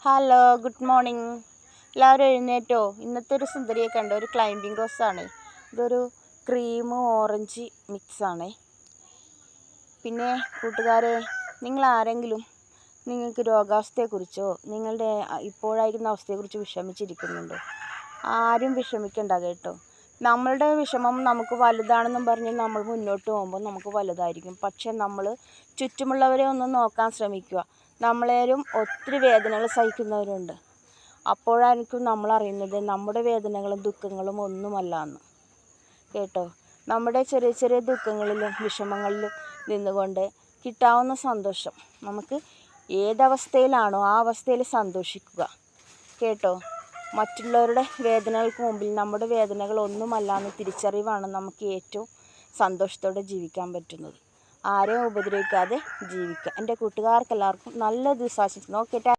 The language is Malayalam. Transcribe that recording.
Hello, good morning. എല്ലാവരും എഴുന്നേറ്റോ? ഇന്നത്തെ ഒരു സുന്ദരിയെ കണ്ടോ? ഒരു ക്ലൈംബിംഗ് റോസാണ്. ഇതൊരു ക്രീം ഓറഞ്ച് മിക്സാണ്. പിന്നെ കൂട്ടുകാരെ, നിങ്ങൾ ആരെങ്കിലും നിങ്ങൾക്ക് രോഗാവസ്ഥയെക്കുറിച്ചോ നിങ്ങളുടെ ഇപ്പോഴായിരിക്കുന്ന അവസ്ഥയെക്കുറിച്ച് വിഷമിച്ചിരിക്കുന്നുണ്ടോ? ആരും വിഷമിക്കണ്ട കേട്ടോ. നമ്മളുടെ വിഷമം നമുക്ക് വലുതാണെന്നും പറഞ്ഞ് നമ്മൾ മുന്നോട്ട് പോകുമ്പോൾ നമുക്ക് വലുതായിരിക്കും. പക്ഷെ നമ്മൾ ചുറ്റുമുള്ളവരെ ഒന്ന് നോക്കാൻ ശ്രമിക്കുക. നമ്മളേലും ഒത്തിരി വേദനകൾ സഹിക്കുന്നവരുണ്ട്. അപ്പോഴായിരിക്കും നമ്മൾ അറിയുന്നത് നമ്മുടെ വേദനകളും ദുഃഖങ്ങളും ഒന്നുമല്ല എന്ന്. കേട്ടോ, നമ്മുടെ ചെറിയ ചെറിയ ദുഃഖങ്ങളിലും വിഷമങ്ങളിലും നിന്നുകൊണ്ട് കിട്ടാവുന്ന സന്തോഷം, നമുക്ക് ഏതവസ്ഥയിലാണോ ആ അവസ്ഥയിൽ സന്തോഷിക്കുക. കേട്ടോ, മറ്റുള്ളവരുടെ വേദനകൾക്ക് മുമ്പിൽ നമ്മുടെ വേദനകൾ ഒന്നുമല്ല എന്ന് തിരിച്ചറിവാണ് നമുക്ക് ഏറ്റവും സന്തോഷത്തോടെ ജീവിക്കാൻ പറ്റുന്നത്. ആരെയും ഉപദ്രവിക്കാതെ ജീവിക്കുക. എൻ്റെ കൂട്ടുകാർക്കെല്ലാവർക്കും നല്ല ദിവസം ആശംസിക്കുന്നു. ഓക്കെ.